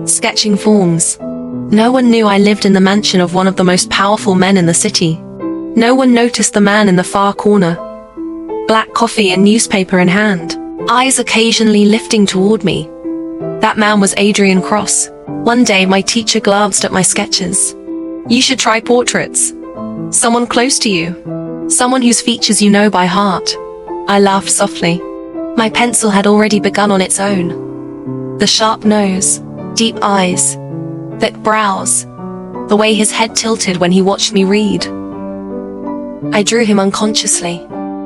A: sketching forms. No one knew I lived in the mansion of one of the most powerful men in the city. No one noticed the man in the far corner, black coffee and newspaper in hand, eyes occasionally lifting toward me. That man was Adrian Cross. One day my teacher glanced at my sketches. You should try portraits. Someone close to you. Someone whose features you know by heart. I laughed softly. My pencil had already begun on its own. The sharp nose, deep eyes, thick brows, the way his head tilted when he watched me read. I drew him unconsciously.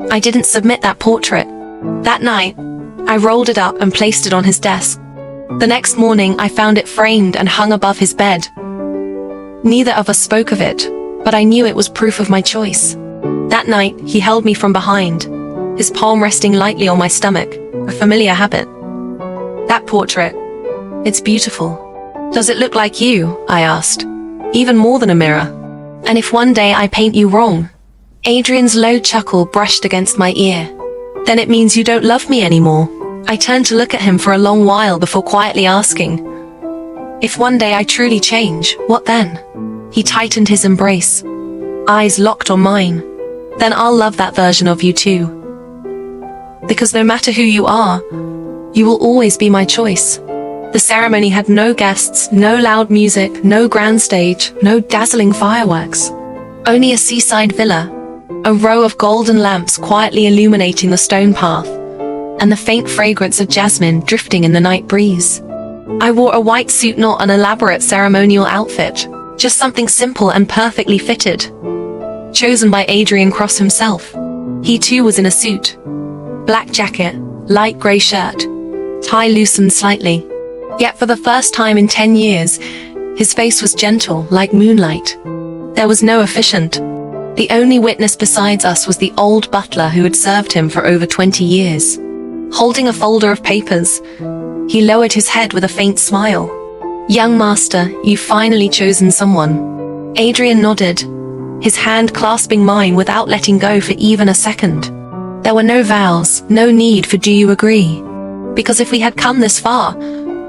A: I didn't submit that portrait. That night, I rolled it up and placed it on his desk. The next morning, I found it framed and hung above his bed. Neither of us spoke of it, but I knew it was proof of my choice. That night, he held me from behind, his palm resting lightly on my stomach, a familiar habit. That portrait, it's beautiful. Does it look like you? I asked. Even more than a mirror. And if one day I paint you wrong? Adrian's low chuckle brushed against my ear. Then it means you don't love me anymore. I turned to look at him for a long while before quietly asking, if one day I truly change, what then? He tightened his embrace, eyes locked on mine. Then I'll love that version of you too. Because no matter who you are, you will always be my choice. The ceremony had no guests, no loud music, no grand stage, no dazzling fireworks. Only a seaside villa, a row of golden lamps quietly illuminating the stone path, and the faint fragrance of jasmine drifting in the night breeze. I wore a white suit, not an elaborate ceremonial outfit, just something simple and perfectly fitted, chosen by Adrian Cross himself. He too was in a suit, black jacket, light grey shirt, tie loosened slightly. Yet for the first time in 10 years, his face was gentle, like moonlight. There was no officiant. The only witness besides us was the old butler who had served him for over 20 years. Holding a folder of papers, he lowered his head with a faint smile. Young master, you've finally chosen someone. Adrian nodded, his hand clasping mine without letting go for even a second. There were no vows, no need for do you agree. Because if we had come this far,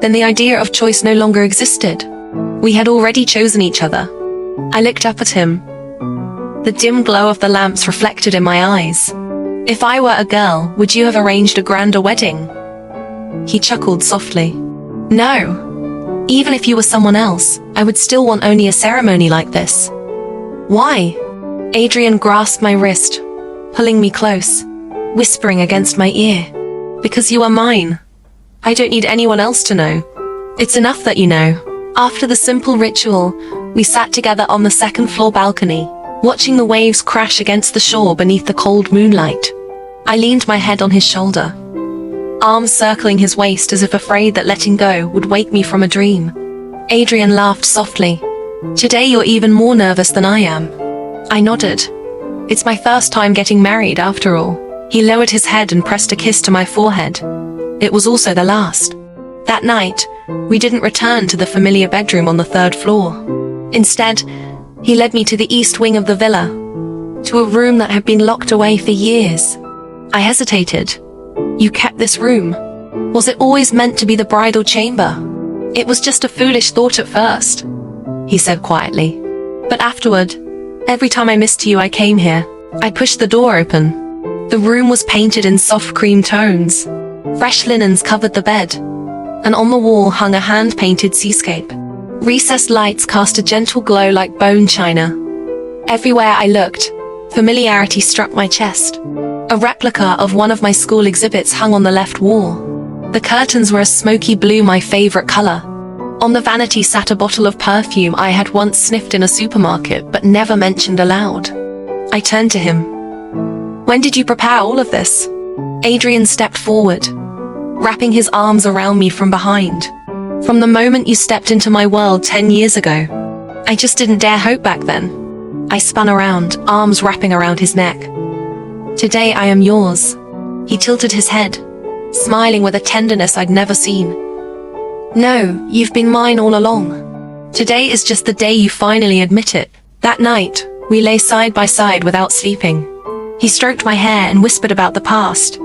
A: then the idea of choice no longer existed. We had already chosen each other. I looked up at him, the dim glow of the lamps reflected in my eyes. If I were a girl, would you have arranged a grander wedding? He chuckled softly. No. Even if you were someone else, I would still want only a ceremony like this. Why? Adrian grasped my wrist, pulling me close, whispering against my ear. Because you are mine. I don't need anyone else to know. It's enough that you know. After the simple ritual, we sat together on the second-floor balcony, watching the waves crash against the shore beneath the cold moonlight. I leaned my head on his shoulder, arms circling his waist as if afraid that letting go would wake me from a dream. Adrian laughed softly, Today you're even more nervous than I am. I nodded. It's my first time getting married after all. He lowered his head and pressed a kiss to my forehead. It was also the last. That night, we didn't return to the familiar bedroom on the 3rd floor. Instead, he led me to the east wing of the villa, to a room that had been locked away for years. I hesitated. You kept this room. Was it always meant to be the bridal chamber? It was just a foolish thought at first, he said quietly. But afterward, every time I missed you, I came here. I pushed the door open. The room was painted in soft cream tones. Fresh linens covered the bed, and on the wall hung a hand-painted seascape. Recessed lights cast a gentle glow like bone china. Everywhere I looked, familiarity struck my chest. A replica of one of my school exhibits hung on the left wall. The curtains were a smoky blue, my favorite color. On the vanity sat a bottle of perfume I had once sniffed in a supermarket but never mentioned aloud. I turned to him. When did you prepare all of this? Adrian stepped forward, wrapping his arms around me from behind. From the moment you stepped into my world 10 years ago. I just didn't dare hope back then. I spun around, arms wrapping around his neck. Today I am yours. He tilted his head, smiling with a tenderness I'd never seen. No, you've been mine all along. Today is just the day you finally admit it. That night, we lay side by side without sleeping. He stroked my hair and whispered about the past.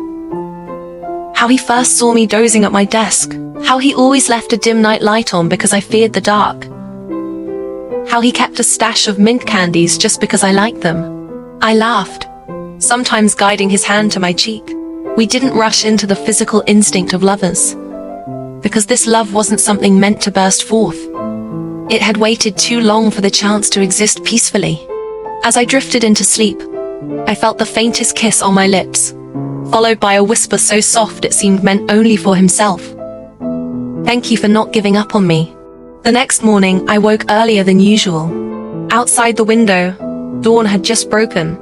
A: How he first saw me dozing at my desk. How he always left a dim night light on because I feared the dark. How he kept a stash of mint candies just because I liked them. I laughed, sometimes guiding his hand to my cheek. We didn't rush into the physical instinct of lovers, because this love wasn't something meant to burst forth. It had waited too long for the chance to exist peacefully. As I drifted into sleep, I felt the faintest kiss on my lips, followed by a whisper so soft it seemed meant only for himself. Thank you for not giving up on me. The next morning, I woke earlier than usual. Outside the window, dawn had just broken,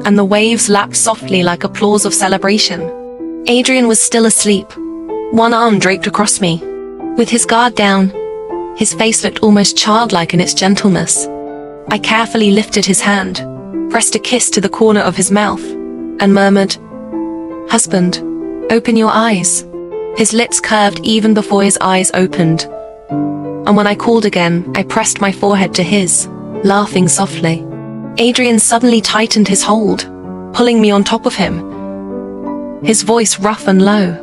A: and the waves lapped softly like applause of celebration. Adrian was still asleep, one arm draped across me. With his guard down, his face looked almost childlike in its gentleness. I carefully lifted his hand, pressed a kiss to the corner of his mouth, and murmured, "Husband, open your eyes." His lips curved even before his eyes opened. And when I called again, I pressed my forehead to his, laughing softly. Adrian suddenly tightened his hold, pulling me on top of him, his voice rough and low.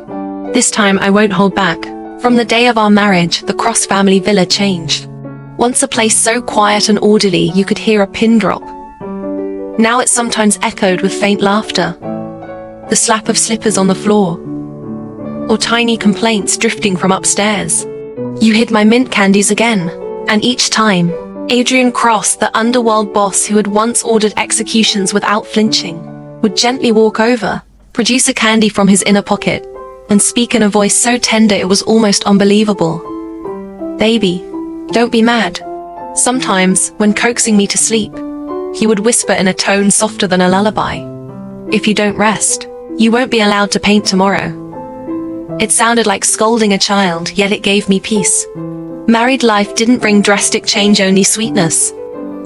A: This time I won't hold back. From the day of our marriage, the Cross family villa changed. Once a place so quiet and orderly you could hear a pin drop. Now it sometimes echoed with faint laughter, the slap of slippers on the floor, or tiny complaints drifting from upstairs. You hid my mint candies again. And each time, Adrian Cross, the underworld boss who had once ordered executions without flinching, would gently walk over, produce a candy from his inner pocket, and speak in a voice so tender it was almost unbelievable. "Baby, don't be mad." Sometimes, when coaxing me to sleep, he would whisper in a tone softer than a lullaby, "If you don't rest, you won't be allowed to paint tomorrow." It sounded like scolding a child, yet it gave me peace. Married life didn't bring drastic change, only sweetness.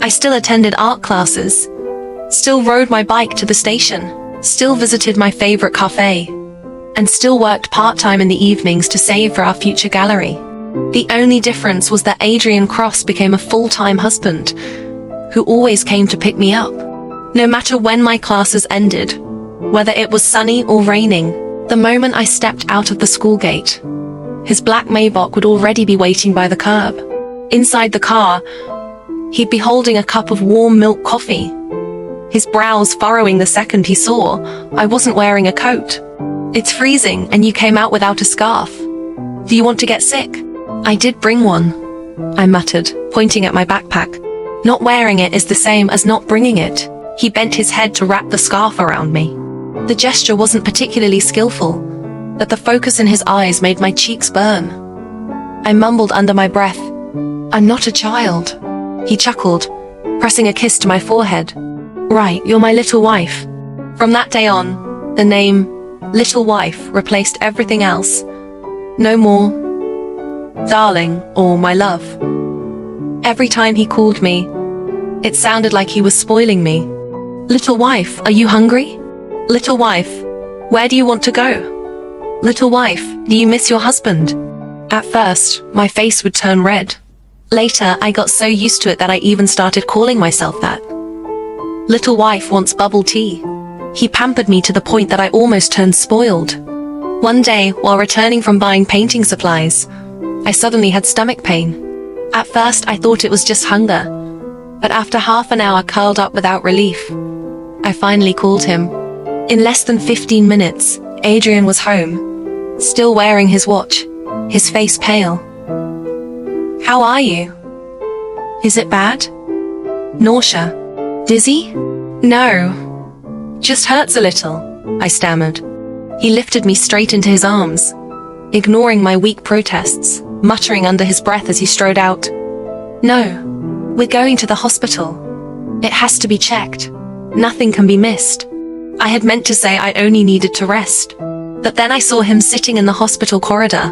A: I still attended art classes, still rode my bike to the station, still visited my favorite cafe, and still worked part-time in the evenings to save for our future gallery. The only difference was that Adrian Cross became a full-time husband, who always came to pick me up. No matter when my classes ended, whether it was sunny or raining, the moment I stepped out of the school gate, his black Maybach would already be waiting by the curb. Inside the car, he'd be holding a cup of warm milk coffee, his brows furrowing the second he saw I wasn't wearing a coat. "It's freezing and you came out without a scarf. Do you want to get sick?" "I did bring one," I muttered, pointing at my backpack. "Not wearing it is the same as not bringing it." He bent his head to wrap the scarf around me. The gesture wasn't particularly skillful, but the focus in his eyes made my cheeks burn. I mumbled under my breath, "I'm not a child." He chuckled, pressing a kiss to my forehead. "Right, you're my little wife." From that day on, the name Little Wife replaced everything else. No more darling or my love. Every time he called me, it sounded like he was spoiling me. Little wife, are you hungry? Little wife, where do you want to go? Little wife, do you miss your husband? At first, my face would turn red. Later, I got so used to it that I even started calling myself that. Little wife wants bubble tea. He pampered me to the point that I almost turned spoiled. One day, while returning from buying painting supplies, I suddenly had stomach pain. At first, I thought it was just hunger, but after half an hour curled up without relief, I finally called him. In less than 15 minutes, Adrian was home, still wearing his watch, his face pale. How are you? Is it bad? Nausea? Dizzy? No. Just hurts a little, I stammered. He lifted me straight into his arms, ignoring my weak protests, muttering under his breath as he strode out. No, we're going to the hospital. It has to be checked. Nothing can be missed. I had meant to say I only needed to rest, but then I saw him sitting in the hospital corridor,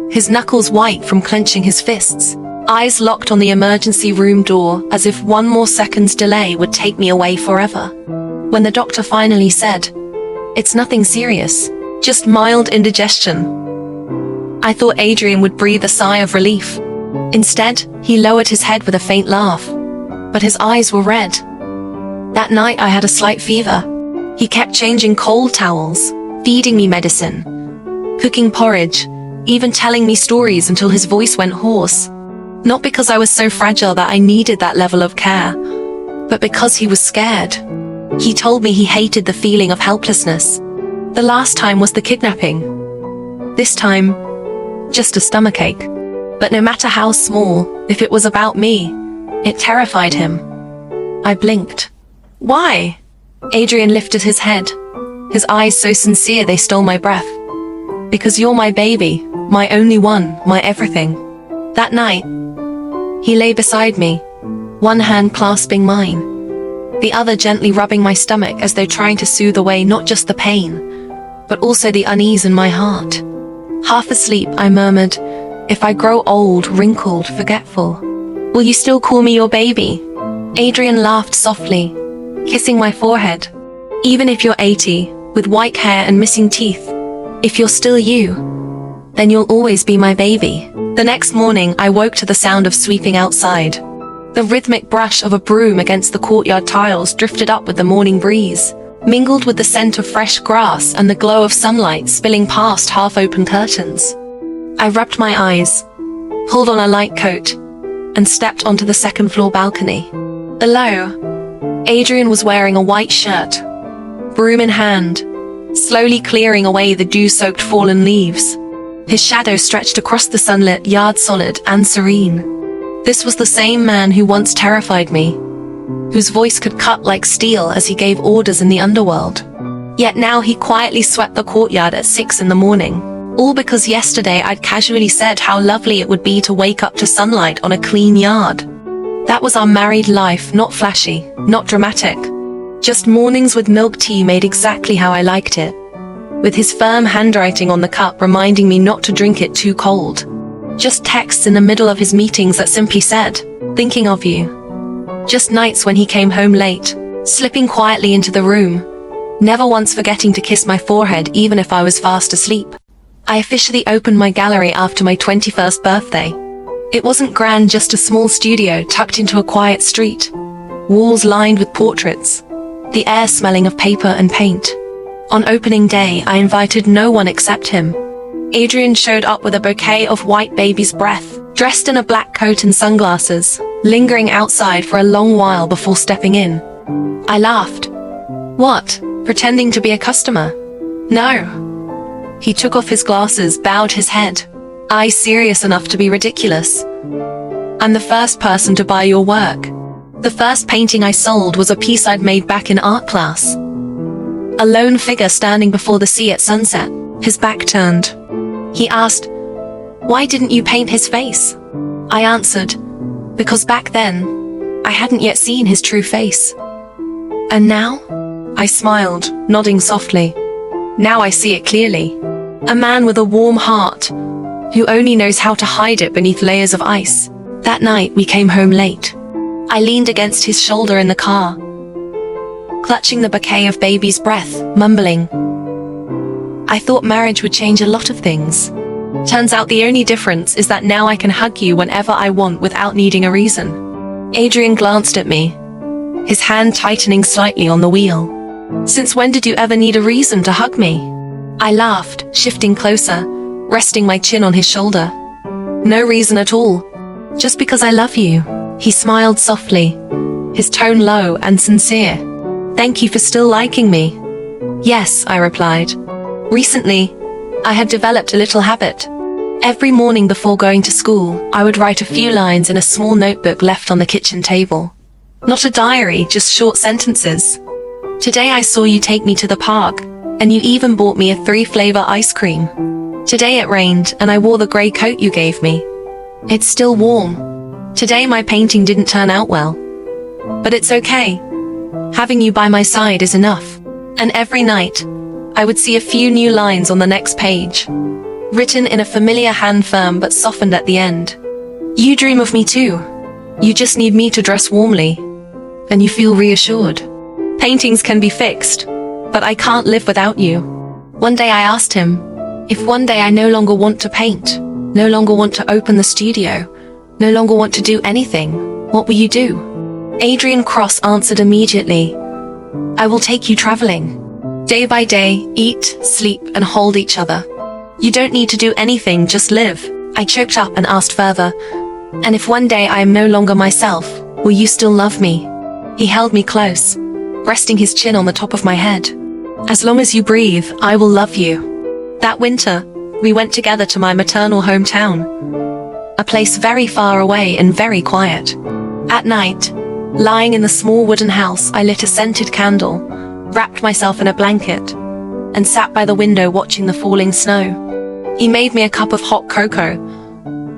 A: his knuckles white from clenching his fists, eyes locked on the emergency room door as if one more second's delay would take me away forever. When the doctor finally said, "It's nothing serious, just mild indigestion," I thought Adrian would breathe a sigh of relief. Instead, he lowered his head with a faint laugh, but his eyes were red. That night I had a slight fever. He kept changing cold towels, feeding me medicine, cooking porridge, even telling me stories until his voice went hoarse. Not because I was so fragile that I needed that level of care, but because he was scared. He told me he hated the feeling of helplessness. The last time was the kidnapping. This time, just a stomachache. But no matter how small, if it was about me, it terrified him. I blinked. Why? Adrian lifted his head, his eyes so sincere they stole my breath. Because you're my baby, my only one, my everything. That night, he lay beside me, one hand clasping mine, the other gently rubbing my stomach as though trying to soothe away not just the pain, but also the unease in my heart. Half asleep, I murmured, "If I grow old, wrinkled, forgetful, will you still call me your baby?" Adrian laughed softly, kissing my forehead. "Even if you're 80, with white hair and missing teeth, if you're still you, then you'll always be my baby." The next morning, I woke to the sound of sweeping outside. The rhythmic brush of a broom against the courtyard tiles drifted up with the morning breeze, mingled with the scent of fresh grass and the glow of sunlight spilling past half-open curtains. I rubbed my eyes, pulled on a light coat, and stepped onto the second-floor balcony. Below, Adrian was wearing a white shirt, broom in hand, slowly clearing away the dew-soaked fallen leaves. His shadow stretched across the sunlit yard, solid and serene. This was the same man who once terrified me, whose voice could cut like steel as he gave orders in the underworld. Yet now he quietly swept the courtyard at 6 in the morning, all because yesterday I'd casually said how lovely it would be to wake up to sunlight on a clean yard. That was our married life, not flashy, not dramatic. Just mornings with milk tea made exactly how I liked it, with his firm handwriting on the cup reminding me not to drink it too cold. Just texts in the middle of his meetings that simply said, "Thinking of you." Just nights when he came home late, slipping quietly into the room, never once forgetting to kiss my forehead even if I was fast asleep. I officially opened my gallery after my 21st birthday. It wasn't grand, just a small studio tucked into a quiet street, walls lined with portraits, the air smelling of paper and paint. On opening day, I invited no one except him. Adrian showed up with a bouquet of white baby's breath, dressed in a black coat and sunglasses, lingering outside for a long while before stepping in. I laughed. What? Pretending to be a customer? No. He took off his glasses, bowed his head, eyes serious enough to be ridiculous. "I'm the first person to buy your work." The first painting I sold was a piece I'd made back in art class. A lone figure standing before the sea at sunset, his back turned. He asked, "Why didn't you paint his face?" I answered, "Because back then, I hadn't yet seen his true face." "And now?" I smiled, nodding softly. "Now I see it clearly. A man with a warm heart, who only knows how to hide it beneath layers of ice." That night, we came home late. I leaned against his shoulder in the car, clutching the bouquet of baby's breath, mumbling, I thought marriage would change a lot of things. Turns out the only difference is that now I can hug you whenever I want without needing a reason. Adrian glanced at me, his hand tightening slightly on the wheel. Since when did you ever need a reason to hug me? I laughed, shifting closer, resting my chin on his shoulder. No reason at all. Just because I love you. He smiled softly, his tone low and sincere. Thank you for still liking me. Yes, I replied. Recently, I had developed a little habit. Every morning before going to school, I would write a few lines in a small notebook left on the kitchen table. Not a diary, just short sentences. Today I saw you take me to the park, and you even bought me a 3-flavor ice cream. Today it rained, and I wore the grey coat you gave me. It's still warm. Today my painting didn't turn out well. But it's okay. Having you by my side is enough. And every night, I would see a few new lines on the next page, written in a familiar hand, firm but softened at the end. You dream of me too. You just need me to dress warmly, and you feel reassured. Paintings can be fixed, but I can't live without you. One day I asked him, if one day I no longer want to paint, no longer want to open the studio, no longer want to do anything, what will you do? Adrian Cross answered immediately, I will take you traveling. Day by day, eat, sleep, and hold each other. You don't need to do anything, just live. I choked up and asked further, and if one day I am no longer myself, will you still love me? He held me close, resting his chin on the top of my head. As long as you breathe, I will love you. That winter, we went together to my maternal hometown, a place very far away and very quiet. At night, lying in the small wooden house, I lit a scented candle, wrapped myself in a blanket, and sat by the window watching the falling snow. He made me a cup of hot cocoa,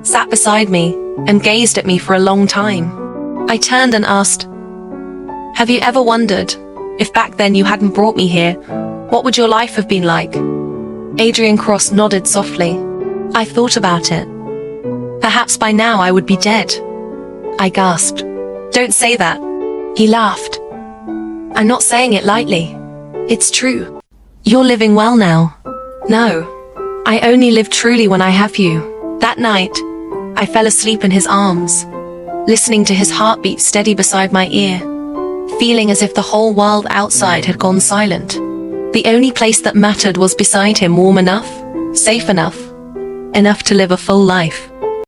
A: sat beside me, and gazed at me for a long time. I turned and asked, have you ever wondered, if back then you hadn't brought me here, what would your life have been like? Adrian Cross nodded softly. I thought about it. Perhaps by now I would be dead. I gasped. Don't say that. He laughed. I'm not saying it lightly. It's true. You're living well now. No. I only live truly when I have you. That night, I fell asleep in his arms, listening to his heartbeat steady beside my ear, feeling as if the whole world outside had gone silent. The only place that mattered was beside him, warm enough, safe enough, enough to live a full life.